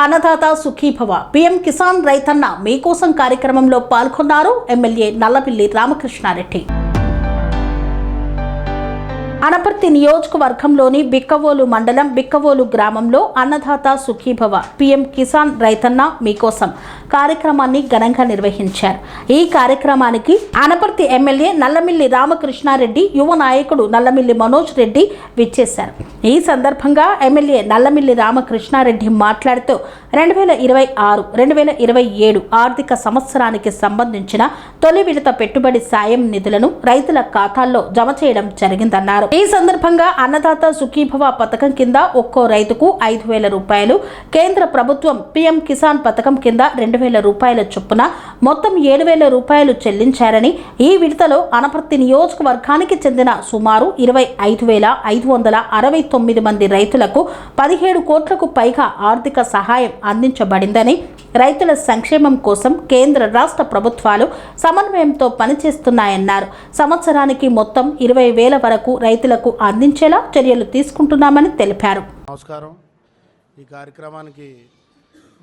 Annadata Sukhibhava PM Kisan రైతన్న మీకోసం కార్యక్రమంలో పాల్గొన్నారు ఎమ్మెల్యే నల్లమిల్లి రామకృష్ణారెడ్డి. అనపర్తి నియోజకవర్గంలోని బిక్కవోలు మండలం బిక్కవోలు గ్రామంలో అన్నదాత సుఖీభవ పీఎం కిసాన్ రైతన్న మీకోసం కార్యక్రమాన్ని ఘనంగా నిర్వహించారు. ఈ కార్యక్రమానికి అనపర్తి ఎమ్మెల్యే నల్లమిల్లి రామకృష్ణారెడ్డి, యువ నాయకుడు నల్లమిల్లి మనోజ్ రెడ్డి విచ్చేశారు. ఈ సందర్భంగా ఎమ్మెల్యే నల్లమిల్లి రామకృష్ణారెడ్డి మాట్లాడుతూ 2026-2027 ఆర్థిక సంవత్సరానికి సంబంధించిన తొలి విడత పెట్టుబడి సాయం నిధులను రైతుల ఖాతాల్లో జమ చేయడం జరిగిందన్నారు. ఈ సందర్భంగా అన్నదాత సుఖీభవ పథకం కింద ఒక్కో రైతుకు 5,000 రూపాయలు, కేంద్ర ప్రభుత్వం పీఎం కిసాన్ పథకం కింద 2,000 రూపాయల చొప్పున మొత్తం 7,000 రూపాయలు చెల్లించారని, ఈ విడతలో అనపర్తి నియోజకవర్గానికి చెందిన సుమారు 25,569 మంది రైతులకు 17 కోట్లకు పైగా ఆర్థిక సహాయం అందించబడిందని, రైతుల సంక్షేమం కోసం కేంద్ర రాష్ట్ర ప్రభుత్వాలు సమన్వయంతో పనిచేస్తున్నాయన్నారు. సంవత్సరానికి మొత్తం 20,000 వరకు రైతులకు అందించేలా చర్యలు తీసుకుంటున్నామని తెలిపారు. నమస్కారం. ఈ కార్యక్రమానికి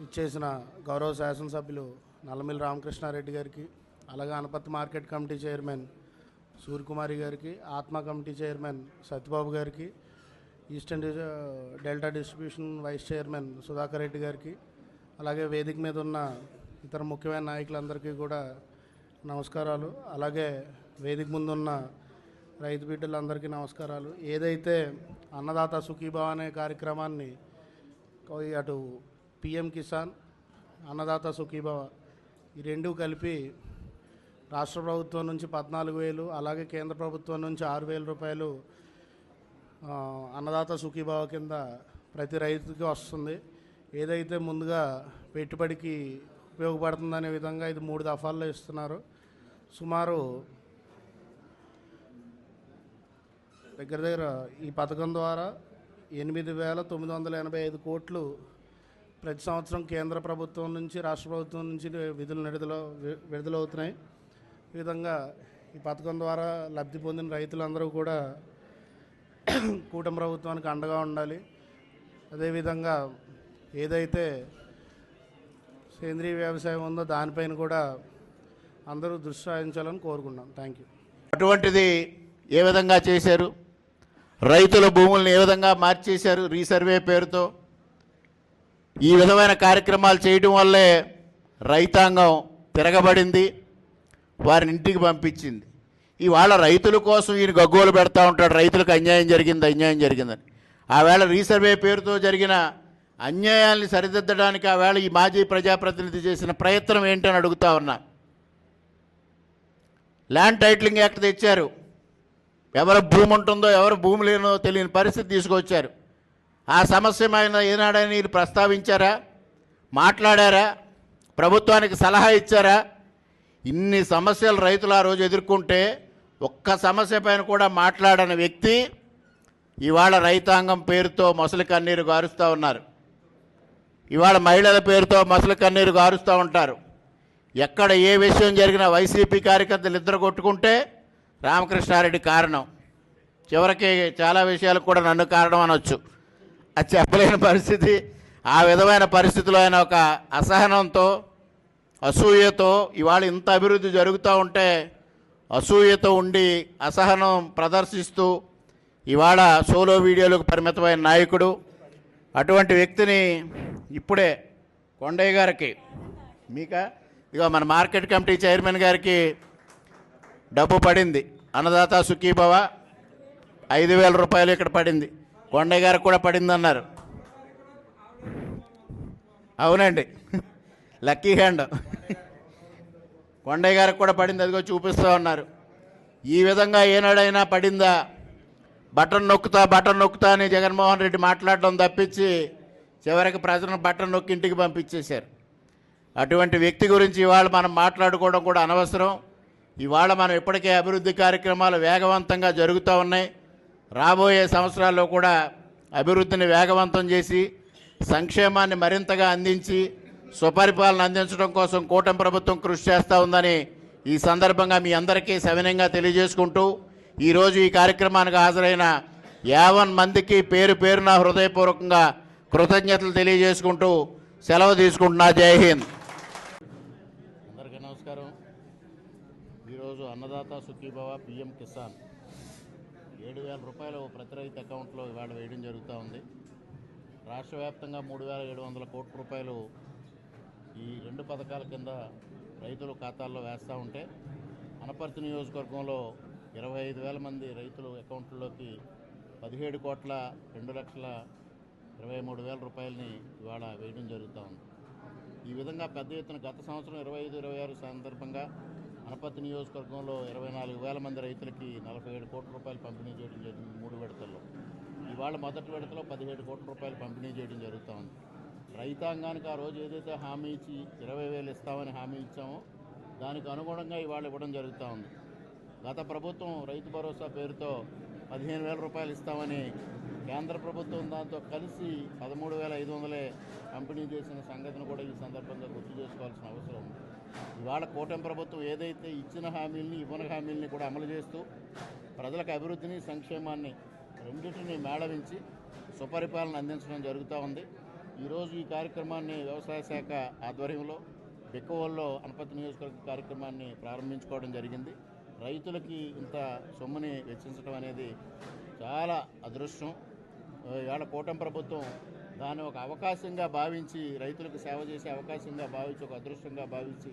ఇచ్చేసిన గౌరవ శాసనసభ్యులు నల్లమిల్లి రామకృష్ణారెడ్డి గారికి, అలాగే Anaparthi market committee chairman Suryakumari గారికి, ఆత్మ కమిటీ చైర్మన్ సత్యబాబు గారికి, eastern delta distribution vice chairman Sudhakar Reddy గారికి, అలాగే వేదిక మీద ఉన్న ఇతర ముఖ్యమైన నాయకులందరికీ కూడా నమస్కారాలు. అలాగే వేదిక ముందున్న రైతు బిడ్డలందరికీ నమస్కారాలు. ఏదైతే అన్నదాత సుఖీభవ అనే కార్యక్రమాన్ని అటు పిఎం కిసాన్, అన్నదాత సుఖీభవ ఈ రెండు కలిపి రాష్ట్ర ప్రభుత్వం నుంచి 14,000, అలాగే కేంద్ర ప్రభుత్వం నుంచి 6,000 రూపాయలు అన్నదాత సుఖీభవ కింద ప్రతి రైతుకి వస్తుంది. ఏదైతే ముందుగా పెట్టుబడికి ఉపయోగపడుతుందనే విధంగా ఇది 3 దఫాల్లో ఇస్తున్నారు. సుమారు దగ్గర ఈ పథకం ద్వారా 8,985 కోట్లు ప్రతి సంవత్సరం కేంద్ర ప్రభుత్వం నుంచి, రాష్ట్ర ప్రభుత్వం నుంచి విధులు విడుదలవుతున్నాయి. ఈ విధంగా ఈ పథకం ద్వారా లబ్ధి పొందిన రైతులందరూ కూడా కూటమి ప్రభుత్వానికి అండగా ఉండాలి. అదేవిధంగా ఏదైతే సేంద్రీయ వ్యవసాయం ఉందో దానిపైన కూడా అందరూ దృష్టి సారించాలని కోరుకున్నాం. Thank you. అటువంటిది ఏ విధంగా చేశారు, రైతుల భూములను ఏ విధంగా మార్చేశారు రీసర్వే పేరుతో. ఈ విధమైన కార్యక్రమాలు చేయడం వల్లే రైతాంగం తిరగబడింది, వారిని ఇంటికి పంపించింది. ఇవాళ రైతుల కోసం ఈయన గగ్గోలు పెడతా ఉంటాడు, రైతులకు అన్యాయం జరిగిందని. ఆవేళ రీసర్వే పేరుతో జరిగిన అన్యాయాల్ని సరిదిద్దడానికి ఆవేళ ఈ మాజీ ప్రజాప్రతినిధి చేసిన ప్రయత్నం ఏంటని అడుగుతా ఉన్నా. ల్యాండ్ టైటిలింగ్ యాక్ట్ తెచ్చారు, ఎవరి భూమి ఉంటుందో ఎవరి భూమి లేనో తెలియని పరిస్థితి తీసుకొచ్చారు. ఆ సమస్య మీద ఏనాడని మీరు ప్రస్తావించారా, మాట్లాడారా, ప్రభుత్వానికి సలహా ఇచ్చారా? ఇన్ని సమస్యలు రైతులు ఆ రోజు ఎదుర్కొంటే ఒక్క సమస్య పైన కూడా మాట్లాడని వ్యక్తి ఇవాళ రైతాంగం పేరుతో మొసలి కన్నీరు గారుస్తూ ఉన్నారు. ఇవాళ మహిళల పేరుతో మొసలి కన్నీరు గారుస్తూ ఉంటారు. ఎక్కడ ఏ విషయం జరిగినా వైసీపీ కార్యకర్తలు ఇద్దరు కొట్టుకుంటే రామకృష్ణారెడ్డి కారణం, చివరికి చాలా విషయాలకు కూడా నన్ను కారణం అనొచ్చు. అది చెప్పలేని పరిస్థితి. ఆ విధమైన పరిస్థితిలో ఆయన ఒక అసహనంతో, అసూయతో ఇవాళ ఇంత అభివృద్ధి జరుగుతూ ఉంటే అసూయతో ఉండి అసహనం ప్రదర్శిస్తూ ఇవాళ సోలో వీడియోలకు పరిమితమైన నాయకుడు. అటువంటి వ్యక్తిని ఇప్పుడే కొండయ్య గారికి, ఇక మన మార్కెట్ కమిటీ చైర్మన్ గారికి డబ్బు పడింది. అన్నదాత సుఖీభవ 5,000 రూపాయలు ఇక్కడ పడింది. కొండయ్య గారికి కూడా పడింది అన్నారు. అవునండి, లక్కీ హ్యాండ్. కొండయ్య గారికి కూడా పడింది, అదిగో చూపిస్తూ ఉన్నారు. ఈ విధంగా ఏనాడైనా పడిందా? బటన్ నొక్కుతా అని జగన్మోహన్ రెడ్డి మాట్లాడడం తప్పించి చివరికి ప్రజలను బటన్ నొక్కి ఇంటికి పంపించేశారు. అటువంటి వ్యక్తి గురించి ఇవాళ మనం మాట్లాడుకోవడం కూడా అనవసరం. ఇవాళ మనం ఇప్పటికే అభివృద్ధి కార్యక్రమాలు వేగవంతంగా జరుగుతూ ఉన్నాయి. రాబోయే సంవత్సరాల్లో కూడా అభివృద్ధిని వేగవంతం చేసి సంక్షేమాన్ని మరింతగా అందించి స్వపరిపాలన అందించడం కోసం కూటమి ప్రభుత్వం కృషి చేస్తూ ఉందని ఈ సందర్భంగా మీ అందరికీ సవినయంగా తెలియజేసుకుంటూ, ఈరోజు ఈ కార్యక్రమానికి హాజరైన 50 మందికి పేరున హృదయపూర్వకంగా కృతజ్ఞతలు తెలియజేసుకుంటూ సెలవు తీసుకుంటున్నా. జై హింద్. అందరికీ నమస్కారం. ఈరోజు అన్నదాత సుఖీభవ పిఎం కిసాన్ 7,000 రూపాయలు ప్రతి రైతు అకౌంట్లో ఇవాళ వేయడం జరుగుతూ ఉంది. రాష్ట్ర వ్యాప్తంగా 3,700 కోట్ల రూపాయలు ఈ 2 పథకాల కింద రైతుల ఖాతాల్లో వేస్తూ ఉంటే అనపర్తి నియోజకవర్గంలో 25,000 మంది రైతుల అకౌంట్లలోకి 17,02,23,000 రూపాయలని ఇవాళ వేయడం జరుగుతూ ఉంది. ఈ విధంగా పెద్ద ఎత్తున గత సంవత్సరం 25-26 సందర్భంగా అనపర్తి నియోజకవర్గంలో 24,000 మంది రైతులకి 47 కోట్ల రూపాయలు పంపిణీ చేయడం జరిగింది 3 విడతల్లో. ఇవాళ మొదటి విడతలో 17 కోట్ల రూపాయలు పంపిణీ చేయడం జరుగుతూ ఉంది. రైతాంగానికి ఆ రోజు ఏదైతే హామీ ఇచ్చి 20,000 ఇస్తామని హామీ ఇచ్చామో దానికి అనుగుణంగా ఇవాళ ఇవ్వడం జరుగుతూ ఉంది. గత ప్రభుత్వం రైతు భరోసా పేరుతో 15,000 రూపాయలు ఇస్తామని కేంద్ర ప్రభుత్వం దాంతో కలిసి 13,500 పంపిణీ చేసిన సంగతిని కూడా ఈ సందర్భంగా గుర్తు చేసుకోవాల్సిన అవసరం ఉంది. ఇవాళ కూటమి ప్రభుత్వం ఏదైతే ఇచ్చిన హామీల్ని ఇవ్వని హామీల్ని కూడా అమలు చేస్తూ ప్రజలకు అభివృద్ధిని సంక్షేమాన్ని రెండింటినీ మేళవించి సుపరిపాలన అందించడం జరుగుతూ ఉంది. ఈరోజు ఈ కార్యక్రమాన్ని వ్యవసాయ శాఖ ఆధ్వర్యంలో బిక్కవోల్లో అనపర్తి నియోజకవర్గ కార్యక్రమాన్ని ప్రారంభించుకోవడం జరిగింది. రైతులకి ఇంత సొమ్ముని వెచ్చించడం అనేది చాలా అదృష్టం. ఇవాళ కూటమి ప్రభుత్వం దాన్ని ఒక అవకాశంగా భావించి రైతులకు సేవ చేసే అవకాశంగా భావించి ఒక అదృష్టంగా భావించి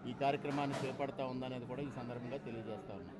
ఈ కార్యక్రమాన్ని చేపడతా ఉందనేది కూడా ఈ సందర్భంగా తెలియజేస్తా ఉన్నాం.